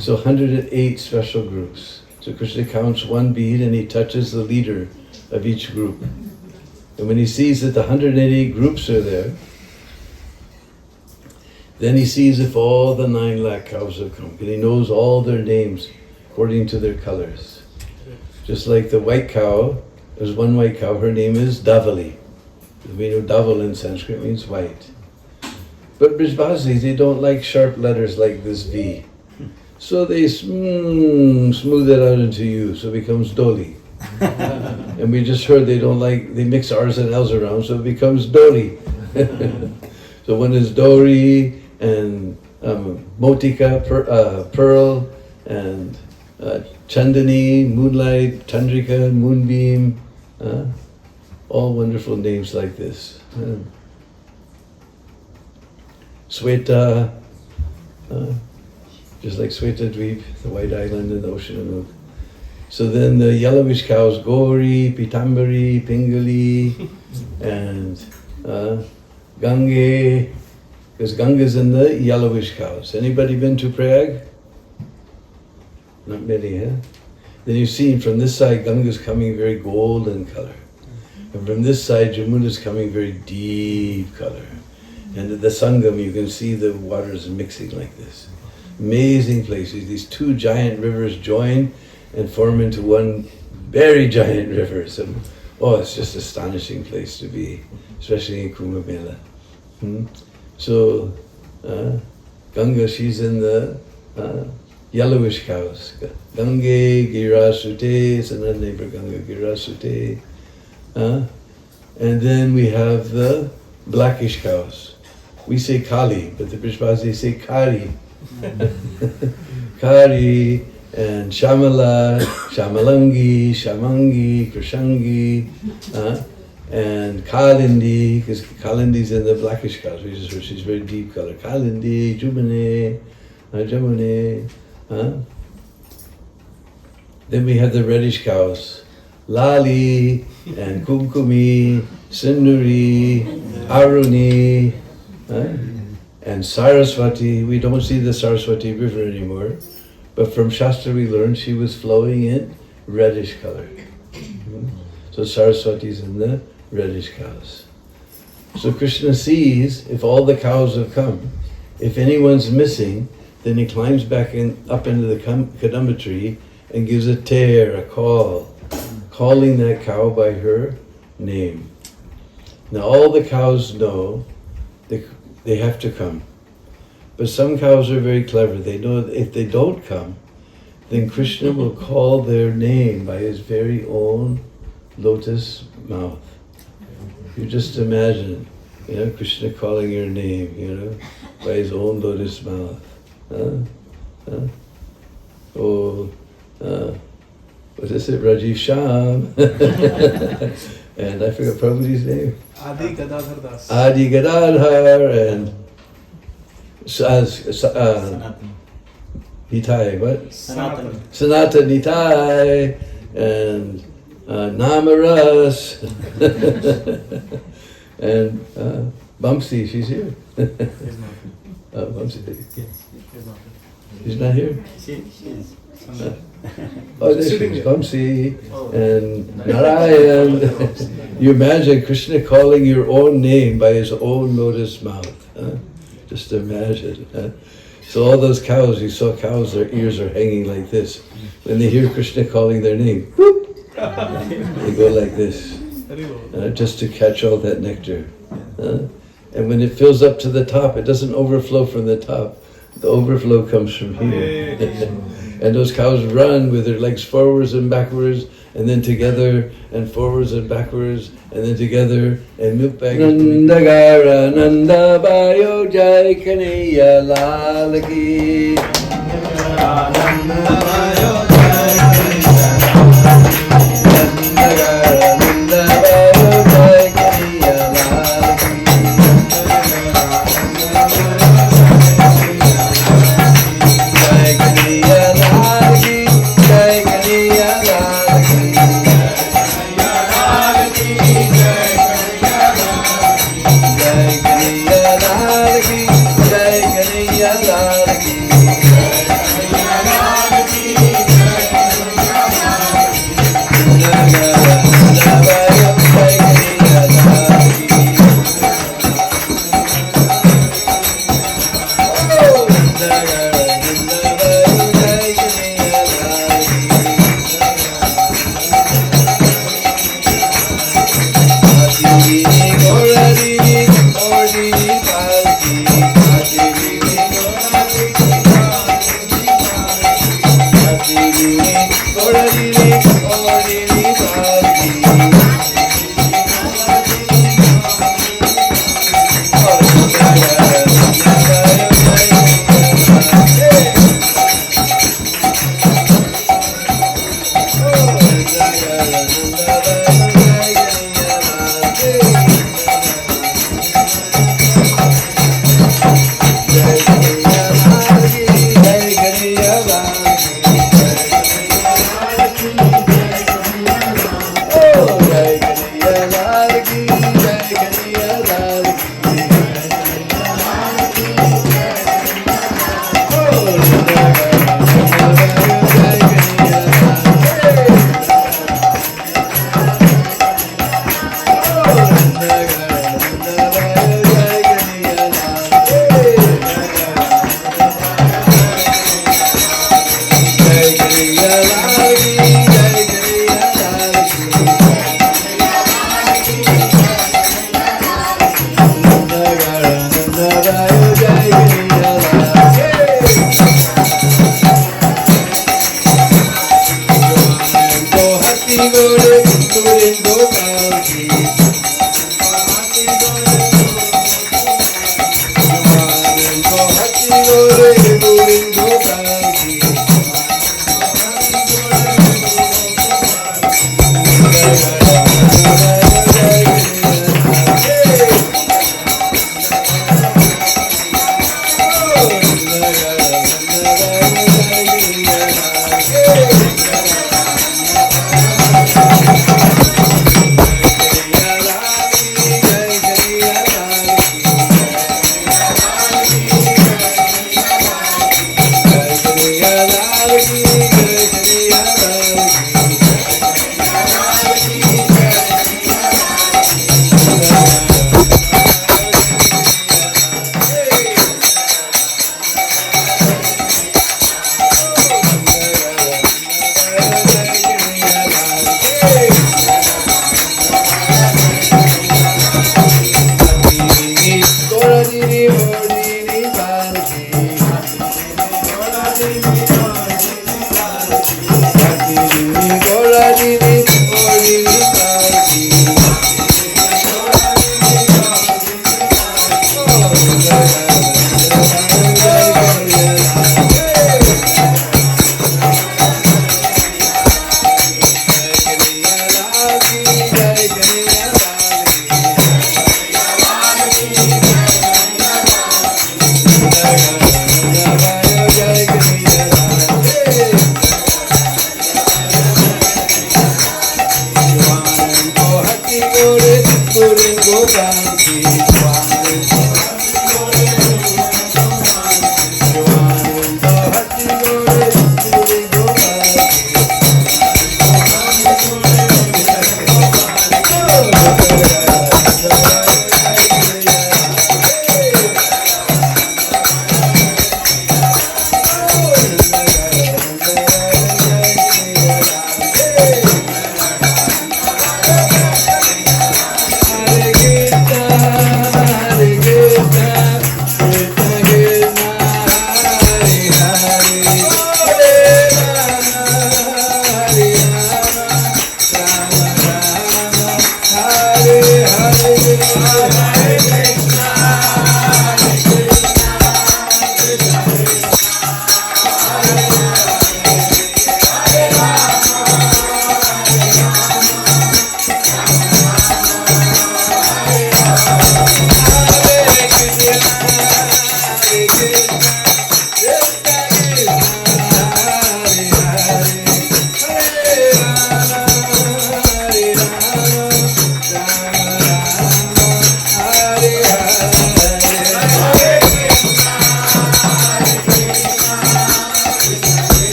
So 108 special groups. So Krishna counts 1 bead and he touches the leader of each group. And when he sees that the 108 groups are there, then he sees if all the 9 lakh cows have come. And he knows all their names according to their colors. Just like the white cow, there's 1 white cow, her name is Davali. We know Daval in Sanskrit means white. But Brijbasis, they don't like sharp letters like this V. So they smooth it out into U, so it becomes Doli. And we just heard they mix R's and L's around, so it becomes Doli. So one is Dori, and Motika, Pearl, and Chandani, Moonlight, Chandrika, Moonbeam, all wonderful names like this. Sweta, just like Sweta Dweep, the white island in the ocean of milk. So then the yellowish cows, Gauri, Pitambari, Pingali, and Gange, because Ganga's in the yellowish cows. Anybody been to Prayag? Not many, huh? Then you see from this side, Ganga's coming very golden color. And from this side, Jamuna's coming very deep color. And at the Sangam, you can see the waters mixing like this. Amazing places. These 2 giant rivers join and form into 1 very giant river. So, it's just an astonishing place to be, especially in Kumbh Mela. So, Ganga, she's in the yellowish cows. Gange, Girasute, it's another neighbor, Ganga, Girasute. And then we have the blackish cows. We say Kali, but the Brijbasis say Kari. Kari and Shamala, Shamalangi, Shamangi, Krishangi, and Kalindi, because Kalindi's in the blackish cows, we just heard she's very deep color. Kalindi, Jumane, Jamune. Then we have the reddish cows. Lali and Kumkumi, Sinduri, Aruni, and Saraswati. We don't see the Saraswati river anymore, but from Shastra we learned she was flowing in reddish color. So Saraswati is in the reddish cows. So Krishna sees if all the cows have come, if anyone's missing, then he climbs back up into the Kadamba tree and gives a ter, a call, calling that cow by her name. Now all the cows know they have to come. But some cows are very clever. They know that if they don't come, then Krishna will call their name by his very own lotus mouth. You just imagine, Krishna calling your name, by his own lotus mouth. What is it? Rajiv Sham. And I forgot Prabhupada's name. Adi Gadadhar Das. Adi Gadadhar and Nitai, what? Sanatana Nitai and Namaras and Bamsi, she's here. Bamsi. She's not here? She is. Oh, this is Bamsi and Narayan. You imagine Krishna calling your own name by his own lotus mouth. Just imagine. So all those cows, you saw cows, their ears are hanging like this. When they hear Krishna calling their name, whoop, they go like this, just to catch all that nectar. And when it fills up to the top, it doesn't overflow from the top. The overflow comes from here. And those cows run with their legs forwards and backwards, and then together, and forwards and backwards, and then together, and milk bags. Nandagara Nanda Bayo Jai Kaneya Lal Ki.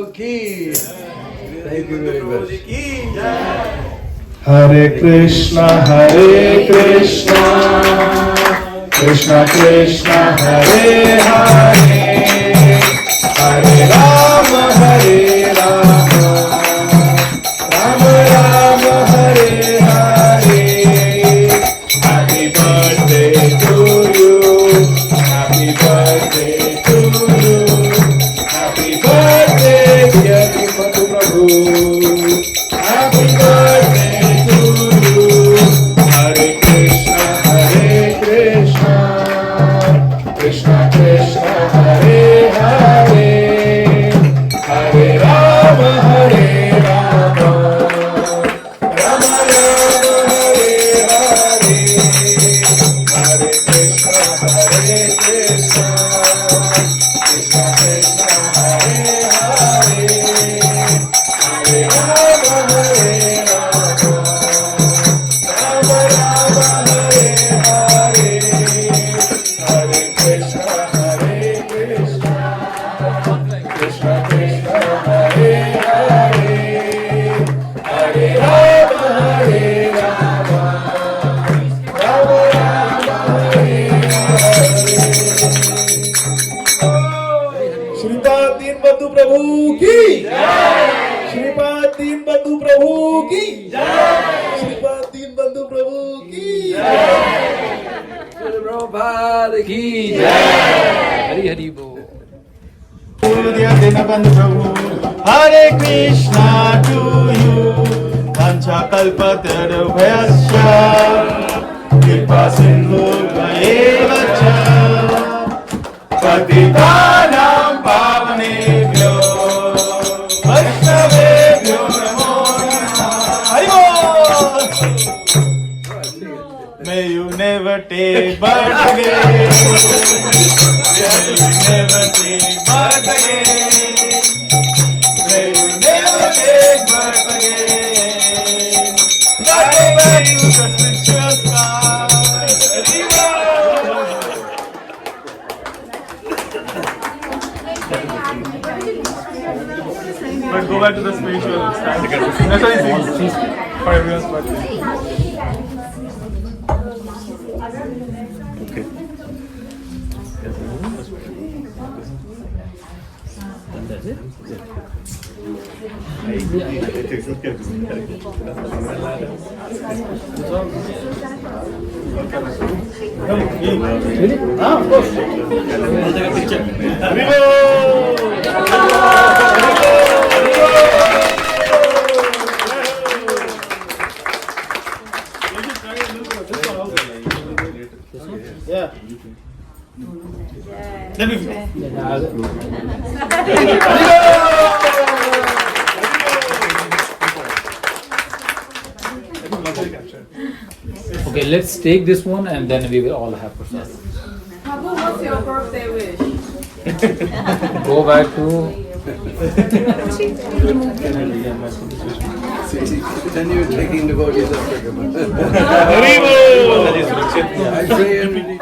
Prabhu ki. Thank you very much. Hare Krishna, Krishna Krishna, Hare Hare, Hare Rama, Rama Rama, Hare Hare. Happy birthday to you, happy birthday to you, happy birthday dear Bhandu Prabhu, happy birthday to you. Hare Krishna, Krishna Krishna, Hare Hare, Hare Rama, Rama Rama, Hare Hare. Hare Krishna, Krishna Krishna, Hare Hare, Hare Rama, Rama Rama, Hare Hare. Hare Krishna, Krishna Krishna, Hare Hare, Hare Rama, Rama Rama, Hare Hare. Shripad दीन बंधु प्रभु की जय, श्रीपाद दीन बंधु प्रभु की जय, श्रीपाद दीन बंधु प्रभु की जय, Prabhupada ki jai. Hari Hari Bol. Dinabandhu Prabhu, Hare Krishna to you. Vancha kalpatarubhyascha, kripa sindhu eva cha. Patitanam pavanebhyo, Vaishnavebhyo namo namah. Hari Bol. May you never take birth again. May you never take birth again. May you never take birth again. Whatever you just with your star. But go back to the spiritual stand. That's what he's saying. For everyone's birthday. Of course. Yeah. Let me Okay, let's take this one and then we will all have prasad. Prabhu, what's your birthday wish? Go back to Then you're taking devotees after Gokul. I pray and